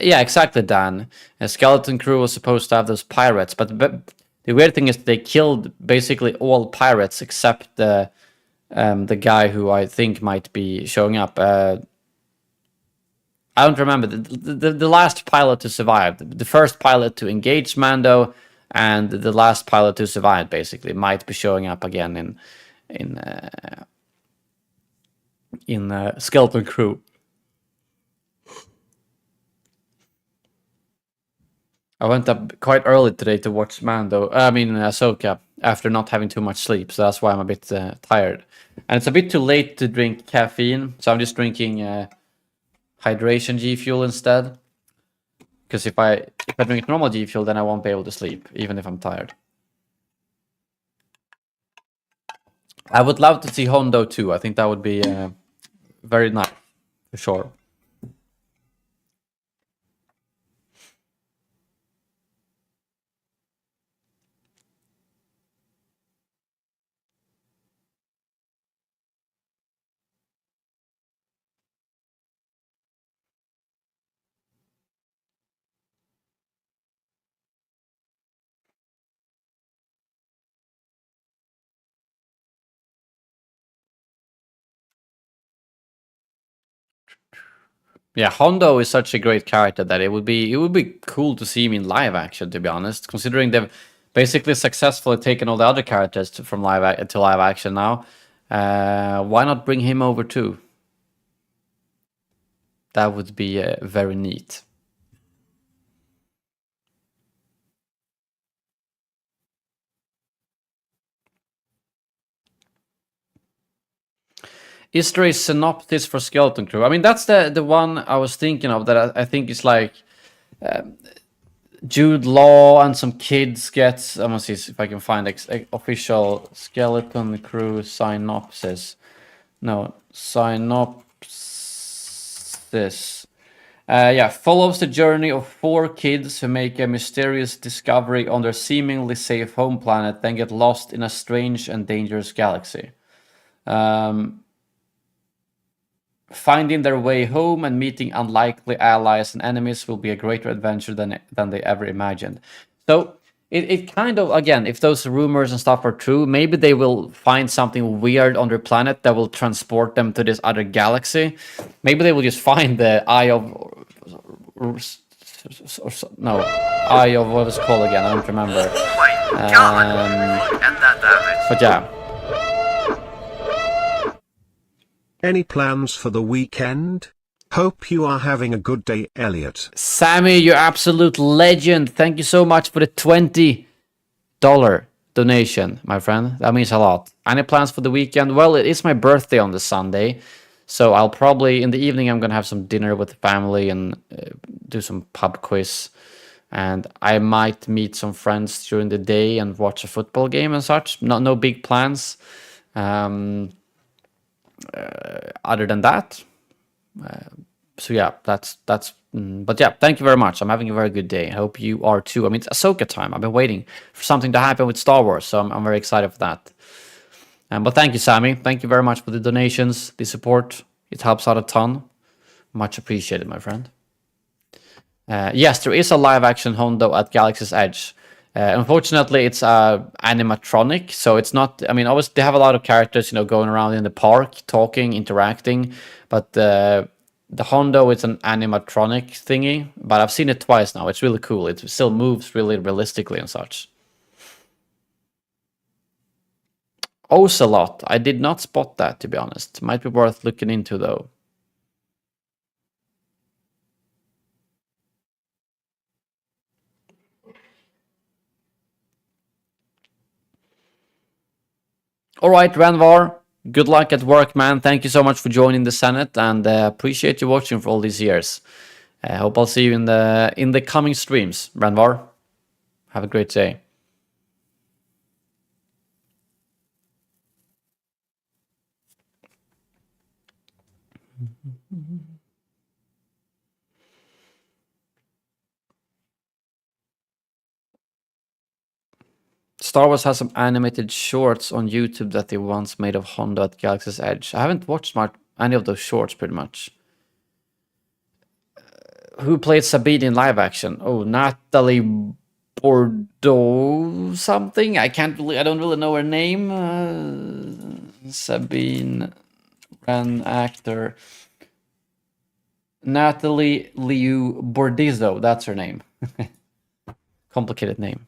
Yeah, exactly, Dan. A Skeleton Crew was supposed to have those pirates, but the weird thing is they killed basically all pirates except the guy who I think might be showing up. I don't remember the last pilot to survive. The first pilot to engage Mando, and the last pilot to survive basically might be showing up again in Skeleton Crew. I went up quite early today to watch Ahsoka, after not having too much sleep, so that's why I'm a bit tired. And it's a bit too late to drink caffeine, so I'm just drinking hydration G Fuel instead. Because if I drink normal G Fuel, then I won't be able to sleep, even if I'm tired. I would love to see Hondo too. I think that would be very nice, for sure. Yeah, Hondo is such a great character that it would be cool to see him in live action. To be honest, considering they've basically successfully taken all the other characters from to live action now, why not bring him over too? That would be very neat. Is there a synopsis for Skeleton Crew? I mean, that's the one I was thinking of that I think is like Jude Law and some kids gets. I'm gonna see if I can find official skeleton crew synopsis. No, synopsis. Yeah, follows the journey of 4 kids who make a mysterious discovery on their seemingly safe home planet, then get lost in a strange and dangerous galaxy. Finding their way home and meeting unlikely allies and enemies will be a greater adventure than they ever imagined. So it kind of, again, if those rumors and stuff are true, maybe they will find something weird on their planet that will transport them to this other galaxy. Maybe they will just find the Eye of... No, Eye of... what was it called again? I don't remember. Oh my god! Look at that damage. But yeah. Any plans for the weekend? Hope you are having a good day, Elliot. Sammy, you absolute legend. Thank you so much for the $20 donation, my friend. That means a lot. Any plans for the weekend? Well, it is my birthday on the Sunday. So I'll probably, in the evening, I'm going to have some dinner with the family and do some pub quiz. And I might meet some friends during the day and watch a football game and such. No big plans. Other than that, so yeah, that's. But yeah, thank you very much. I'm having a very good day. I hope you are too. I mean, it's AHSOKA time. I've been waiting for something to happen with Star Wars, so I'm very excited for that. But thank you, Sammy. Thank you very much for the donations, the support. It helps out a ton. Much appreciated, my friend. Yes, there is a live-action Hondo at Galaxy's Edge. Unfortunately, it's animatronic, so it's not. I mean, obviously they have a lot of characters, going around in the park, talking, interacting. But the Hondo is an animatronic thingy. But I've seen it twice now. It's really cool. It still moves really realistically and such. Ocelot. I did not spot that, to be honest. Might be worth looking into though. All right, Ranvar, good luck at work, man. Thank you so much for joining the Senate, and appreciate you watching for all these years. I hope I'll see you in the coming streams, Ranvar. Have a great day. Star Wars has some animated shorts on YouTube that they once made of Hondo at Galaxy's Edge. I haven't watched any of those shorts, pretty much. Who played Sabine in live action? Oh, Natalie Bordeaux something? I don't really know her name. Sabine, an actor. Natalie Liu Bordizzo, that's her name. Complicated name.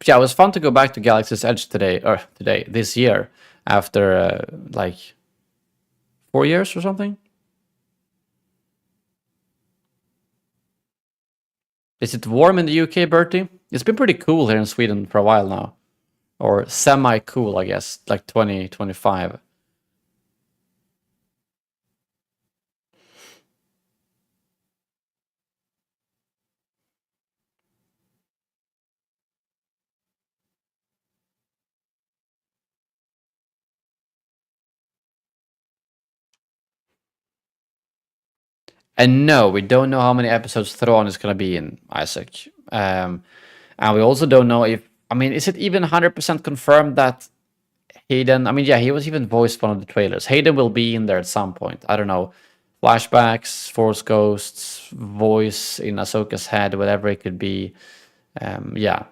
Yeah, it was fun to go back to Galaxy's Edge this year, after like 4 years or something. Is it warm in the UK, Bertie? It's been pretty cool here in Sweden for a while now. Or semi-cool, I guess, like 2025. And no, we don't know how many episodes Thrawn is going to be in, Isaac. And we also don't know if... I mean, is it even 100% confirmed that Hayden... I mean, yeah, he was even voiced one of the trailers. Hayden will be in there at some point. I don't know. Flashbacks, Force Ghosts, voice in Ahsoka's head, whatever it could be. Yeah.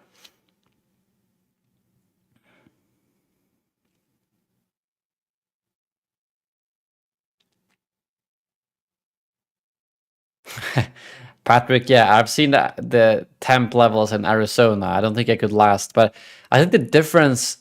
Patrick, yeah, I've seen the temp levels in Arizona. I don't think I could last, but I think the difference...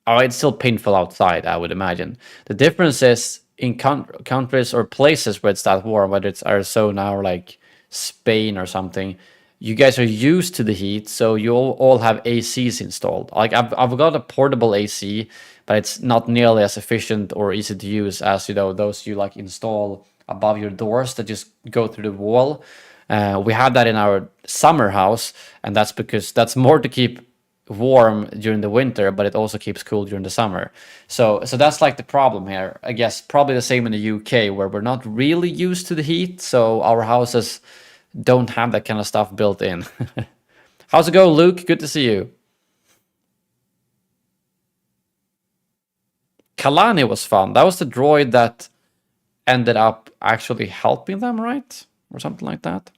Oh, it's still painful outside, I would imagine. The difference is in countries or places where it's that warm, whether it's Arizona or like Spain or something, you guys are used to the heat, so you all have ACs installed. Like I've got a portable AC, but it's not nearly as efficient or easy to use as, you know, those you like install above your doors that just go through the wall. We have that in our summer house, and that's because that's more to keep warm during the winter, but it also keeps cool during the summer. So that's like the problem here. I guess probably the same in the UK, where we're not really used to the heat, so our houses don't have that kind of stuff built in. How's it going, Luke? Good to see you. Kalani was fun. That was the droid that ended up actually helping them, right? Or something like that.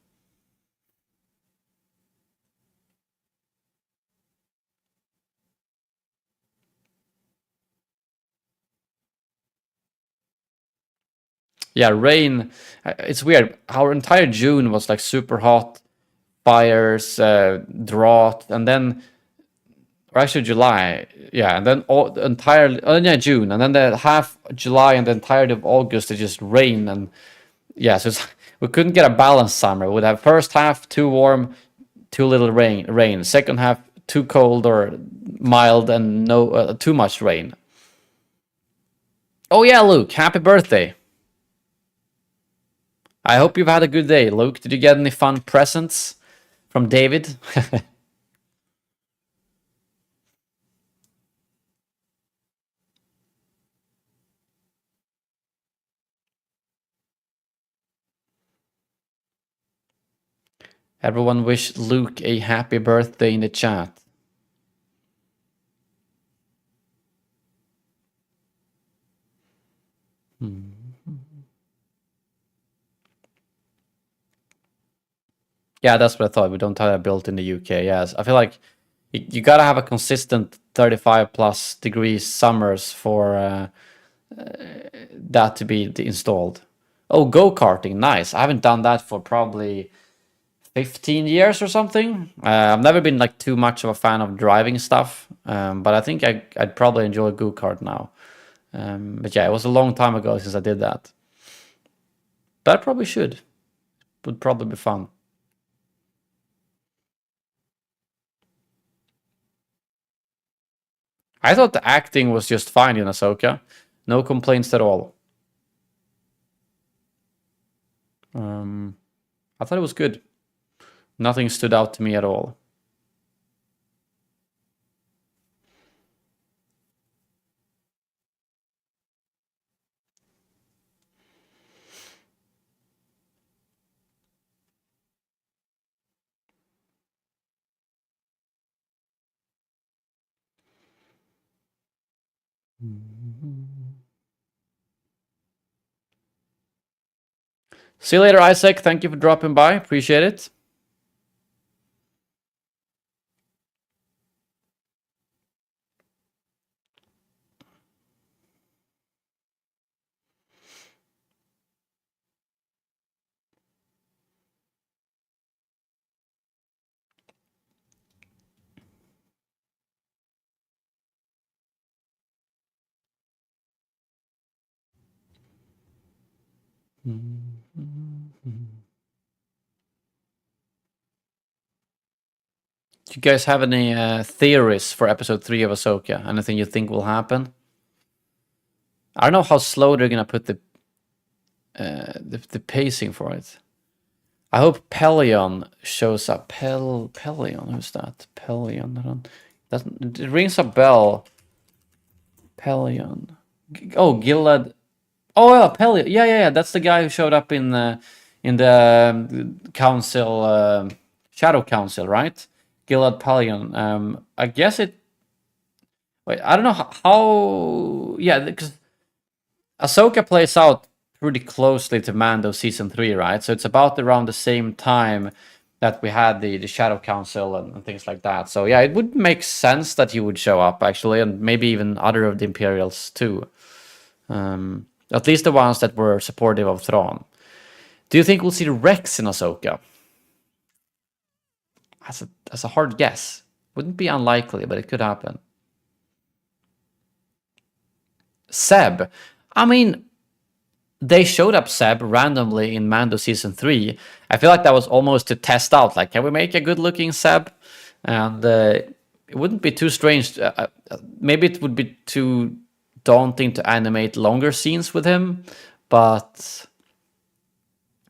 Yeah, rain. It's weird. Our entire June was like super hot, fires, drought, and then, or actually July, yeah, and then all the entire, yeah, June, and then the half July and the entirety of August it just rained, and yeah, so we couldn't get a balanced summer. We'd have first half too warm, too little rain. Second half too cold or mild, and no too much rain. Oh yeah, Luke, happy birthday. I hope you've had a good day, Luke. Did you get any fun presents from David? Everyone wish Luke a happy birthday in the chat. Yeah, that's what I thought. We don't have that built in the UK. Yes, I feel like you gotta have a consistent 35 plus degrees summers for that to be installed. Oh, go-karting, nice. I haven't done that for probably 15 years or something. I've never been like too much of a fan of driving stuff, but I think I'd probably enjoy go-kart now. But yeah, it was a long time ago since I did that. But I probably should. Would probably be fun. I thought the acting was just fine in AHSOKA. No complaints at all. I thought it was good. Nothing stood out to me at all. See you later, Isaac. Thank you for dropping by. Appreciate it. Do you guys have any theories for episode 3 of AHSOKA? Anything you think will happen? I don't know how slow they're gonna put the pacing for it. I hope Pelion shows up. Pelion, who's that? Pelion. It rings a bell. Pelion. Oh, Gilad. Oh yeah, Pelion. Yeah. That's the guy who showed up in the council, Shadow Council, right? Gilad Pelion. I guess it. Wait, I don't know how. Yeah, because AHSOKA plays out pretty closely to Mando season 3, right? So it's about around the same time that we had the Shadow Council and things like that. So yeah, it would make sense that he would show up actually, and maybe even other of the Imperials too. At least the ones that were supportive of Thrawn. Do you think we'll see Rex in AHSOKA? That's a hard guess. Wouldn't be unlikely, but it could happen. Seb. I mean, they showed up Seb randomly in Mando season 3. I feel like that was almost to test out, like, can we make a good-looking Seb? And it wouldn't be too strange. Maybe it would be too daunting to animate longer scenes with him, but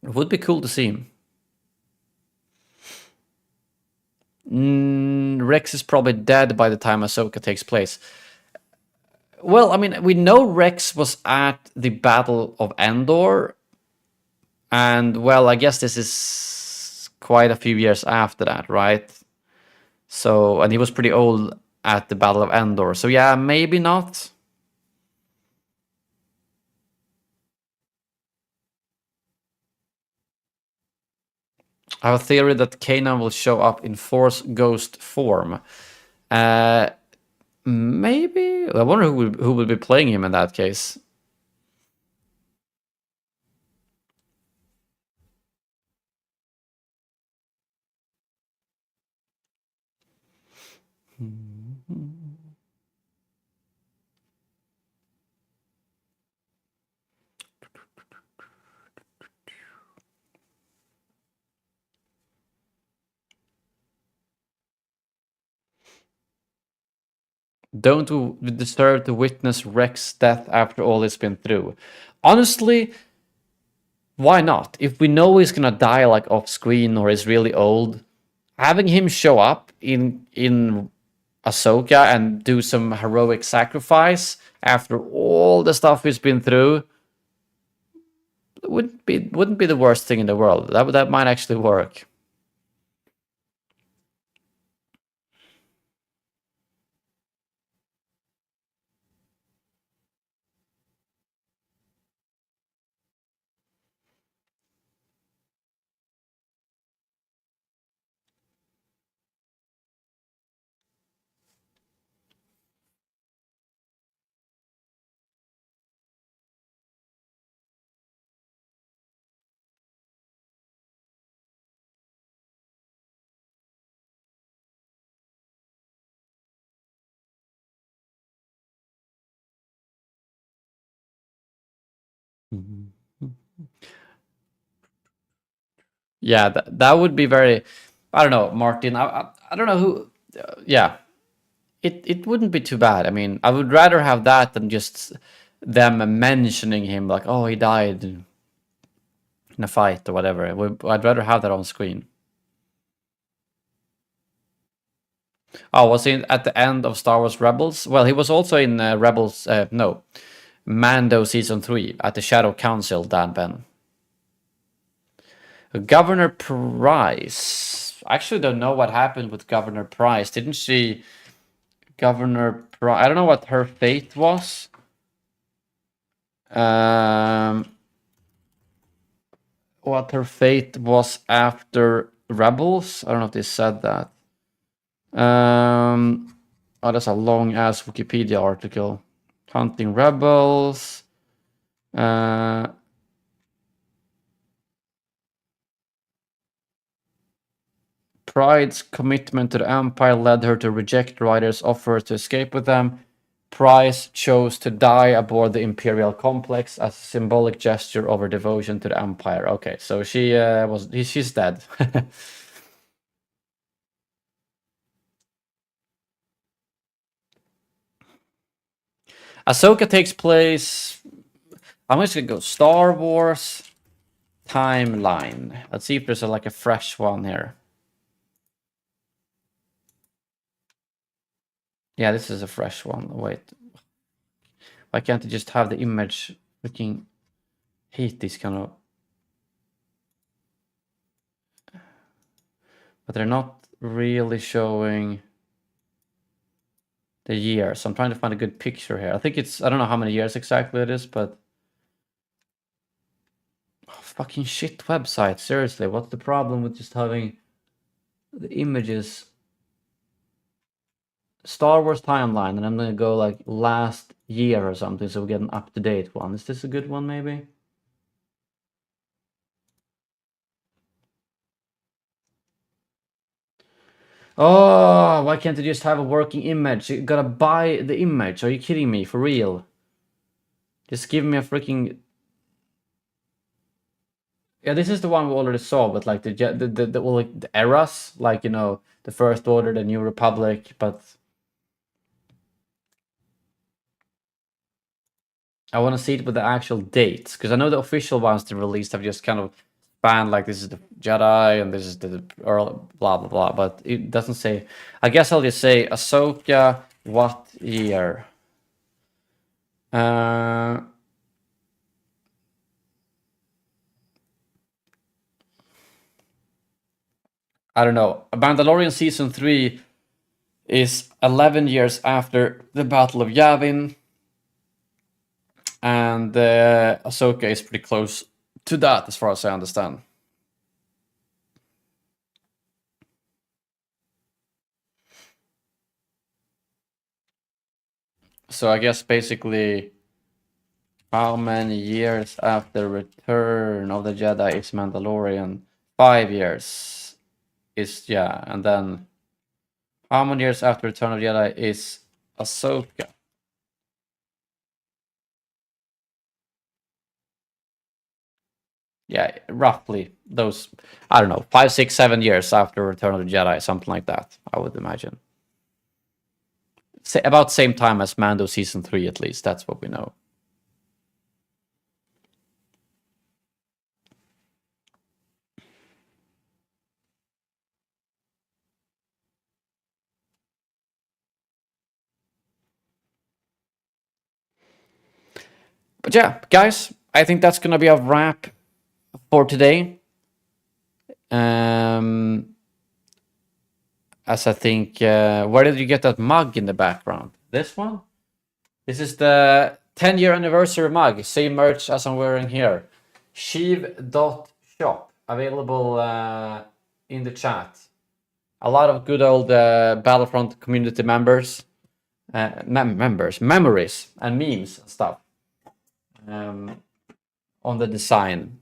it would be cool to see him. Rex is probably dead by the time Ahsoka takes place. Well, I mean, we know Rex was at the Battle of Endor, and, well, I guess this is quite a few years after that, right? So, and he was pretty old at the Battle of Endor, so yeah, maybe not. I have a theory that Kanan will show up in Force Ghost form. Maybe? I wonder who will be playing him in that case. Don't deserve to witness Rex's death after all he's been through. Honestly, why not? If we know he's gonna die like off screen or is really old, having him show up in Ahsoka and do some heroic sacrifice after all the stuff he's been through wouldn't be the worst thing in the world. That might actually work. Yeah, that would be very. I don't know, Martin. I don't know who. Yeah, it wouldn't be too bad. I mean, I would rather have that than just them mentioning him like, oh, he died in a fight or whatever. I'd rather have that on screen. Oh, was he at the end of Star Wars Rebels? Well, he was also in Rebels. No, Mando season 3 at the Shadow Council. Dan Ben. Governor Price. I actually don't know what happened with Governor Price. Didn't she? Governor Price. I don't know what her fate was. What her fate was after Rebels. I don't know if they said that. Oh, that's a long ass Wikipedia article. Hunting Rebels. Pride's commitment to the Empire led her to reject Ryder's offer to escape with them. Price chose to die aboard the Imperial complex as a symbolic gesture of her devotion to the Empire. Okay, so she's dead. Ahsoka takes place. I'm just gonna go Star Wars timeline. Let's see if there's like a fresh one here. Yeah, this is a fresh one. Wait. Why can't I just have the image? Freaking hate these kind of. But they're not really showing the year. So I'm trying to find a good picture here. I think it's, I don't know how many years exactly it is, but. Oh, fucking shit website. Seriously, what's the problem with just having the images? Star Wars timeline, and I'm gonna go like last year or something, so we get an up-to-date one. Is this a good one, maybe? Oh, why can't I just have a working image? You gotta buy the image. Are you kidding me? For real? Just give me a freaking Yeah, this is the one we already saw, but like the eras, like, you know, the First Order, the New Republic, but I want to see it with the actual dates, because I know the official ones they released have just kind of spanned, like, this is the Jedi and this is the early blah blah blah, but it doesn't say. I guess I'll just say Ahsoka, what year? I don't know. Mandalorian Season 3 is 11 years after the Battle of Yavin. And Ahsoka is pretty close to that, as far as I understand. So I guess basically, how many years after Return of the Jedi is Mandalorian? 5 years is, yeah, and then how many years after Return of the Jedi is Ahsoka? Yeah, roughly those, I don't know, 5, 6, 7 years after Return of the Jedi, something like that, I would imagine. About same time as Mando Season 3, at least, that's what we know. But yeah, guys, I think that's gonna be a wrap for today. As I think, where did you get that mug in the background? This one? This is the 10-year anniversary mug, same merch as I'm wearing here. Sheev.shop, available in the chat. A lot of good old Battlefront community members, memories, and memes and stuff on the design.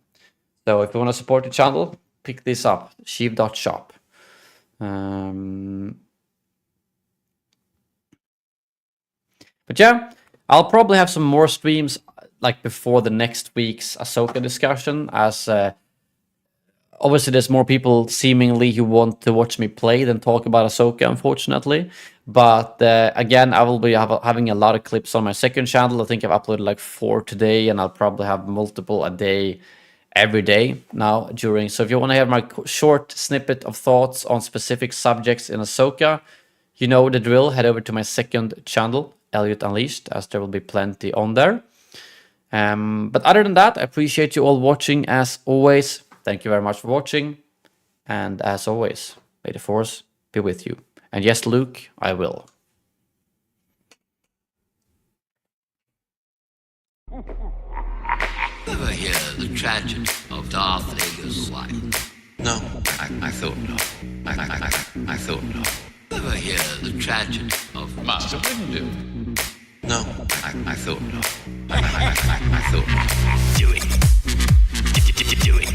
So if you want to support the channel, pick this up, Sheev.shop. But yeah, I'll probably have some more streams like before the next week's Ahsoka discussion, as obviously there's more people seemingly who want to watch me play than talk about Ahsoka, unfortunately. But again, I will be having a lot of clips on my second channel. I think I've uploaded like 4 today, and I'll probably have multiple a day every day now during. So if you want to have my short snippet of thoughts on specific subjects in Ahsoka, you know the drill. Head over to my second channel, Elliot Unleashed, as there will be plenty on there. But other than that, I appreciate you all watching as always. Thank you very much for watching. And as always, may the Force be with you. And yes, Luke, I will. Ever hear the tragedy of Darth Vader's life? No, I thought not. I thought not. Ever hear the tragedy of Master Windu? No, I thought not. I thought not. Do it. Do it.